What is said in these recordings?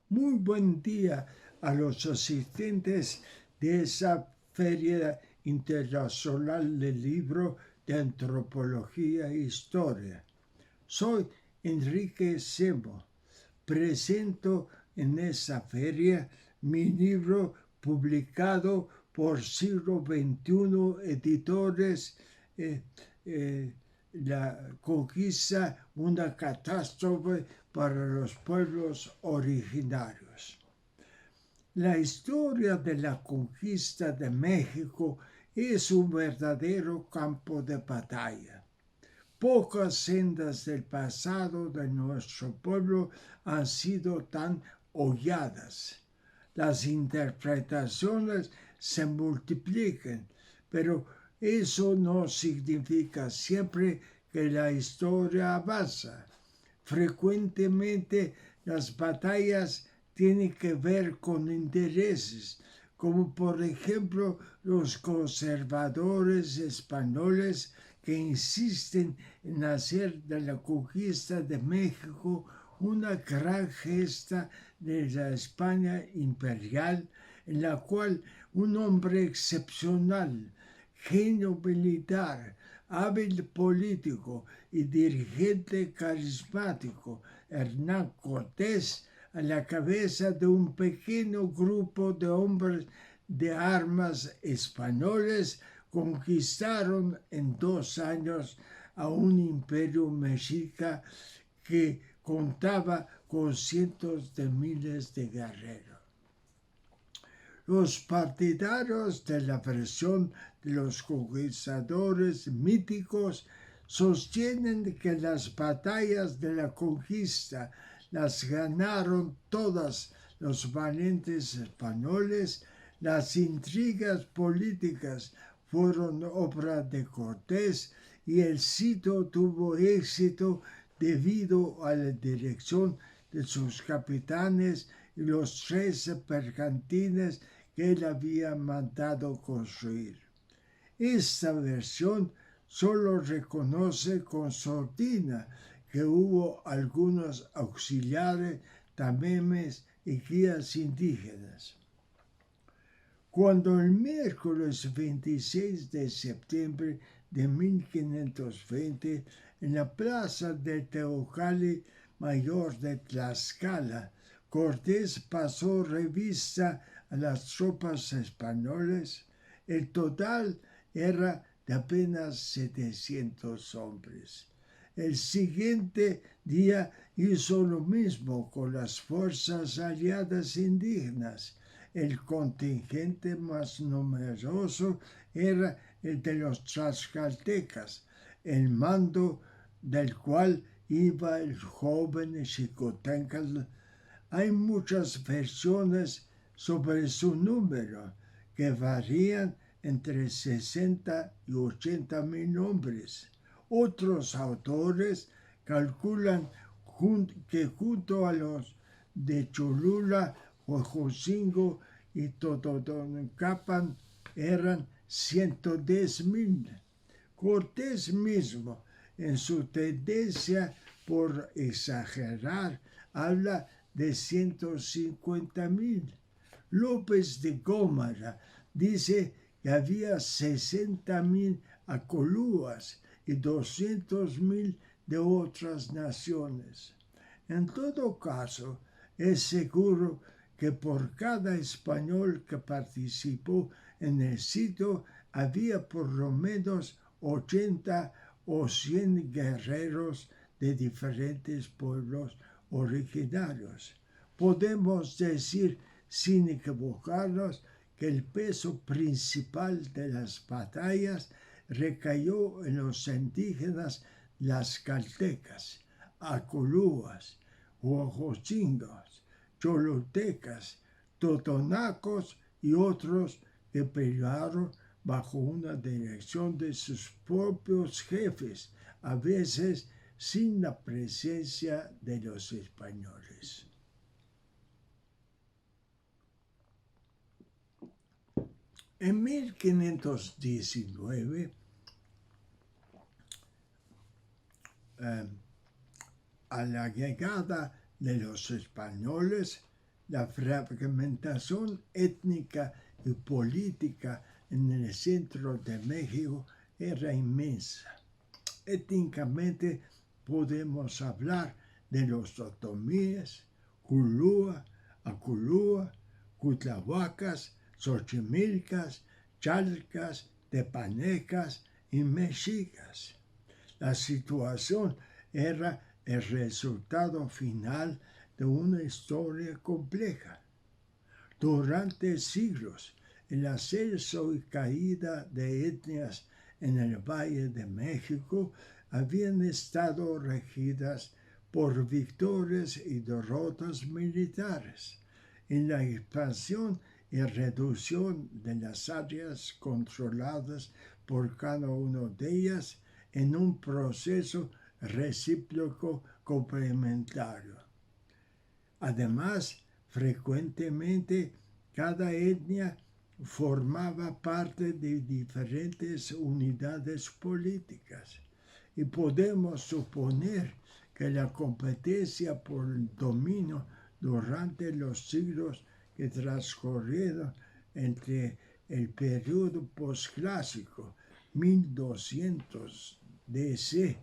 Muy buen día a los asistentes de esa Feria Internacional del Libro de Antropología e Historia. Soy Enrique Semo. Presento en esa feria mi libro publicado por Siglo XXI Editores, eh, eh, La conquista, una catástrofe para los pueblos originarios. La historia de la conquista de México es un verdadero campo de batalla. Pocas sendas del pasado de nuestro pueblo han sido tan holladas. Las interpretaciones se multiplican, pero eso no significa siempre que la historia avanza. Frecuentemente las batallas tienen que ver con intereses, como por ejemplo los conservadores españoles que insisten en hacer de la conquista de México una gran gesta de la España imperial, en la cual un hombre excepcional, genio militar, hábil político y dirigente carismático, Hernán Cortés, a la cabeza de un pequeño grupo de hombres de armas españoles, conquistaron en 2 años a un imperio mexica que contaba con cientos de miles de guerreros. Los partidarios de la versión de los conquistadores míticos sostienen que las batallas de la conquista las ganaron todas los valientes españoles, las intrigas políticas fueron obra de Cortés y el sitio tuvo éxito debido a la dirección de sus capitanes y los 13 bergantines que él había mandado construir. Esta versión solo reconoce con sordina que hubo algunos auxiliares, tamemes y guías indígenas. Cuando el miércoles 26 de septiembre de 1520, en la plaza de Teocalli Mayor de Tlaxcala, Cortés pasó revista a las tropas españolas, el total era de apenas 700 hombres. El siguiente día hizo lo mismo con las fuerzas aliadas indígenas. El contingente más numeroso era el de los tlaxcaltecas, el mando del cual iba el joven Xicoténcatl. Hay muchas versiones sobre su número, que varían entre 60 y 80 mil hombres. Otros autores calculan que junto a los de Cholula, Huejotzingo y Tototoncapan eran 110,000. Cortés mismo, en su tendencia por exagerar, habla de 150,000. López de Gómara dice que había 60,000 acolúas y 200,000 de otras naciones. En todo caso, es seguro que por cada español que participó en el sitio había por lo menos 80 o 100 guerreros de diferentes pueblos originarios. Podemos decir, sin equivocarnos, que el peso principal de las batallas recayó en los indígenas tlaxcaltecas, acolúas, huajochingos, cholotecas, totonacos y otros que pelearon bajo una dirección de sus propios jefes, a veces sin la presencia de los españoles. En 1519, a la llegada de los españoles, La fragmentación étnica y política en el centro de México era inmensa. Étnicamente podemos hablar de los otomíes, Culúa, Aculúa, Cutlahuacas, Xochimilcas, Chalcas, Tepanecas y Mexicas. La situación era el resultado final de una historia compleja. Durante siglos, el ascenso y caída de etnias en el Valle de México habían estado regidas por victorias y derrotas militares. En la expansión y reducción de las áreas controladas por cada una de ellas en un proceso recíproco complementario. Además, frecuentemente cada etnia formaba parte de diferentes unidades políticas y podemos suponer que la competencia por el dominio durante los siglos que transcurrieron entre el periodo posclásico 1200 DC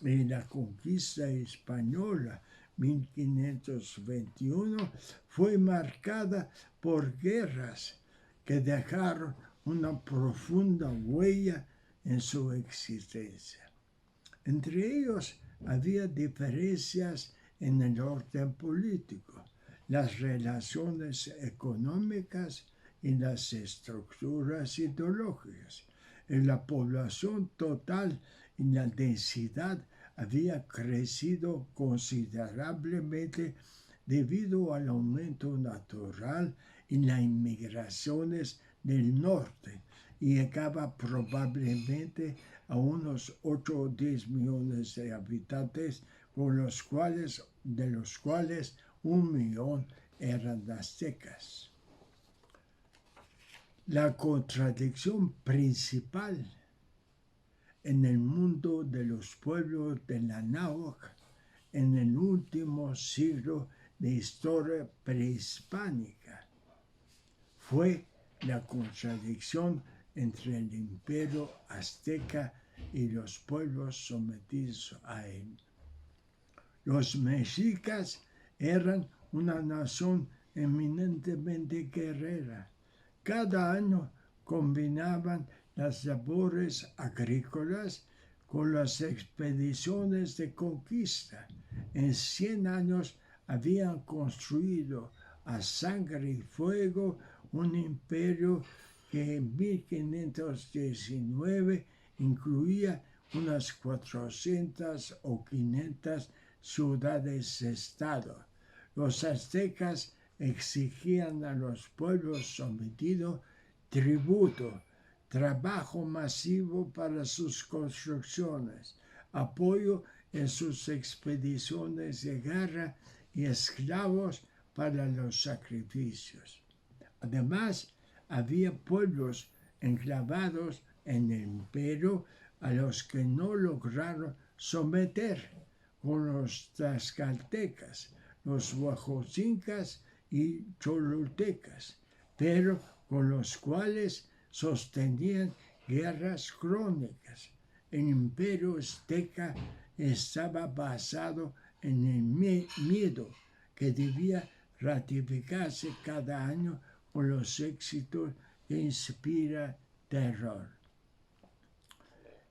y la conquista española 1521 fue marcada por guerras que dejaron una profunda huella en su existencia. Entre ellos había diferencias en el orden político, las relaciones económicas y las estructuras ideológicas. En la población total y la densidad había crecido considerablemente debido al aumento natural y las inmigraciones del norte y llegaba probablemente a unos 8 o 10 millones de habitantes, de los cuales 1 millón eran aztecas. La contradicción principal en el mundo de los pueblos de la náhuatl en el último siglo de historia prehispánica fue la contradicción entre el imperio azteca y los pueblos sometidos a él. Los mexicas eran una nación eminentemente guerrera. Cada año combinaban las labores agrícolas con las expediciones de conquista. En 100 años habían construido a sangre y fuego un imperio que en 1519 incluía unas 400 o 500 ciudades-estado. Los aztecas exigían a los pueblos sometidos tributo, trabajo masivo para sus construcciones, apoyo en sus expediciones de guerra y esclavos para los sacrificios. Además, había pueblos enclavados en el imperio a los que no lograron someter, con los tlaxcaltecas, los huajochincas y cholultecas, pero con los cuales sostenían guerras crónicas. El imperio azteca estaba basado en el miedo que debía ratificarse cada año con los éxitos que inspira terror.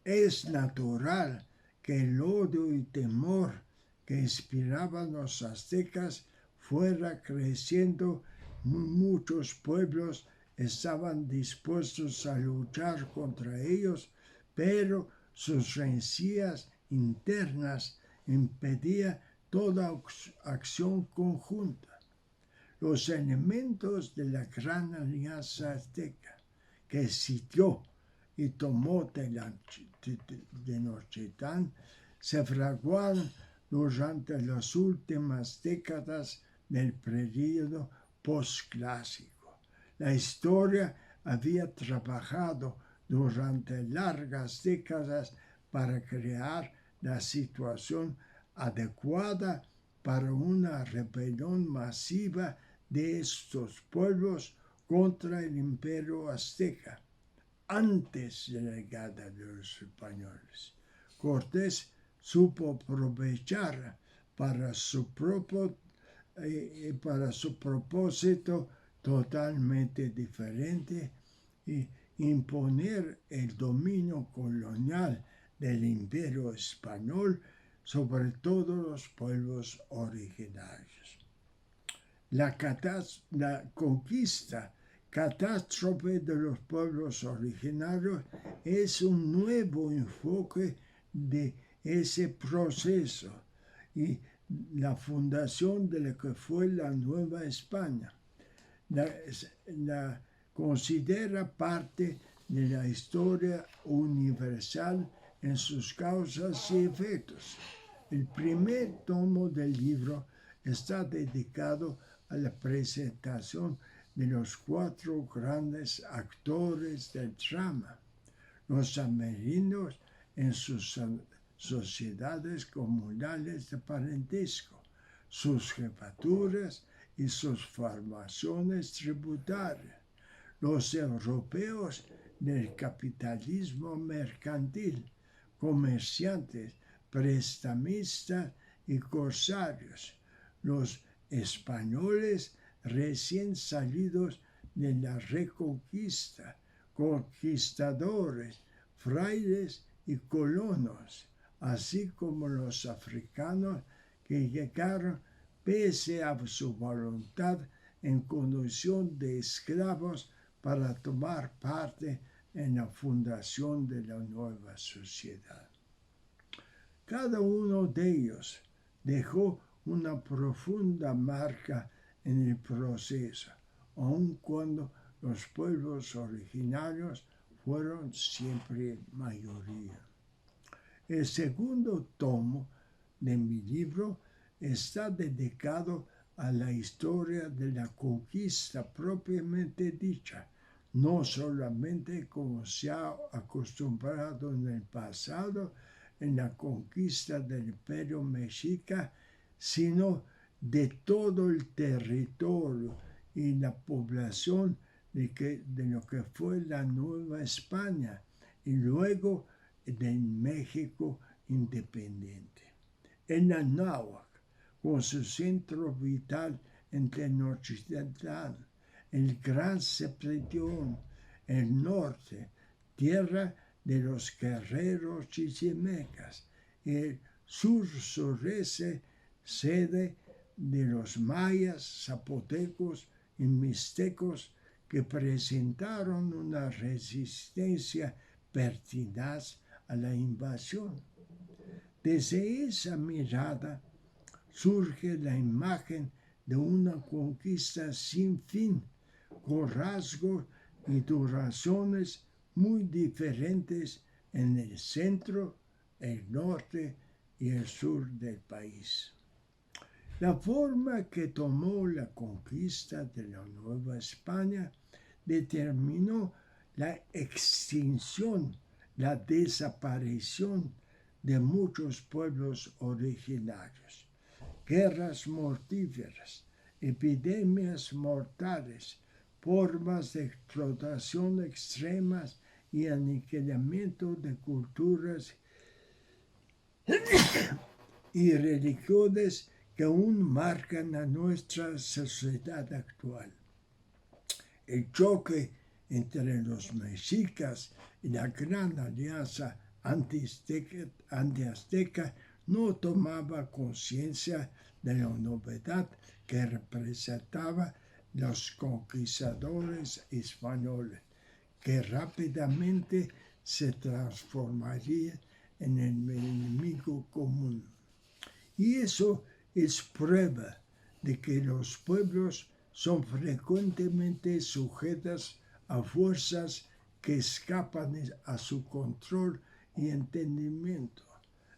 Es natural que el odio y temor que inspiraban los aztecas fuera creciendo. Muchos pueblos estaban dispuestos a luchar contra ellos, pero sus rencillas internas impedían toda acción conjunta. Los elementos de la Gran Alianza Azteca, que sitió y tomó Tenochtitlán, se fraguaron durante las últimas décadas del período posclásico. La historia había trabajado durante largas décadas para crear la situación adecuada para una rebelión masiva de estos pueblos contra el imperio azteca, antes de la llegada de los españoles. Cortés supo aprovechar para su propósito totalmente diferente y imponer el dominio colonial del imperio español sobre todos los pueblos originarios. La conquista catástrofe de los pueblos originarios es un nuevo enfoque de ese proceso y la fundación de lo que fue la Nueva España. La considera parte de la historia universal en sus causas y efectos. El primer tomo del libro está dedicado a la presentación de los 4 grandes actores del drama, los amerindios en sus sociedades comunales de parentesco, sus jefaturas y sus formaciones tributarias, los europeos del capitalismo mercantil, comerciantes, prestamistas y corsarios, los españoles recién salidos de la Reconquista, conquistadores, frailes y colonos, así como los africanos que llegaron pese a su voluntad en condición de esclavos para tomar parte en la fundación de la nueva sociedad. Cada uno de ellos dejó una profunda marca en el proceso, aun cuando los pueblos originarios fueron siempre mayoría. El segundo tomo de mi libro está dedicado a la historia de la conquista propiamente dicha, no solamente como se ha acostumbrado en el pasado en la conquista del Imperio Mexica, sino de todo el territorio y la población de lo que fue la Nueva España y luego del México independiente. En Anáhuac, con su centro vital en Tenochtitlan, el Gran Septentrión, el norte, tierra de los guerreros chichimecas, y el sur-sureste, sede de los mayas, zapotecos y mixtecos que presentaron una resistencia pertinaz a la invasión. Desde esa mirada surge la imagen de una conquista sin fin, con rasgos y duraciones muy diferentes en el centro, el norte y el sur del país. La forma que tomó la conquista de la Nueva España determinó la extinción, la desaparición de muchos pueblos originarios, guerras mortíferas, epidemias mortales, formas de explotación extremas y aniquilamiento de culturas y religiones que aún marcan a nuestra sociedad actual. El choque entre los mexicas y la Gran Alianza antiazteca no tomaba conciencia de la novedad que representaba los conquistadores españoles, que rápidamente se transformaría en el enemigo común. Y eso es prueba de que los pueblos son frecuentemente sujetos a fuerzas que escapan a su control y entendimiento.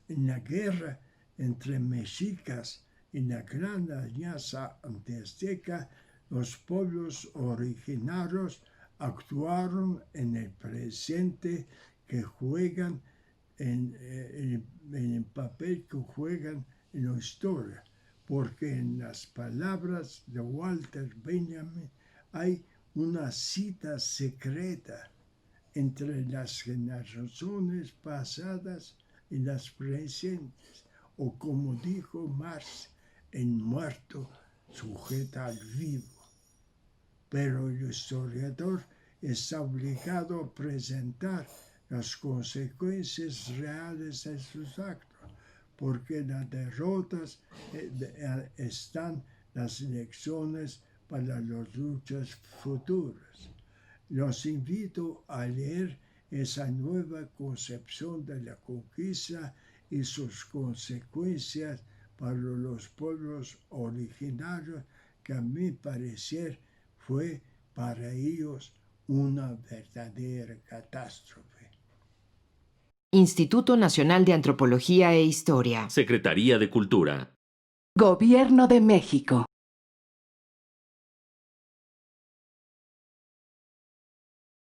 En la guerra entre mexicas y la Gran Alianza antiazteca, los pueblos originarios actuaron en el presente que juegan en el papel que juegan en la historia, porque en las palabras de Walter Benjamin hay una cita secreta entre las generaciones pasadas y las presentes, o como dijo Marx, el muerto sujeta al vivo. Pero el historiador está obligado a presentar las consecuencias reales de sus actos, porque en las derrotas están las lecciones para las luchas futuras. Los invito a leer esa nueva concepción de la conquista y sus consecuencias para los pueblos originarios, que a mi parecer fue para ellos una verdadera catástrofe. Instituto Nacional de Antropología e Historia. Secretaría de Cultura. Gobierno de México.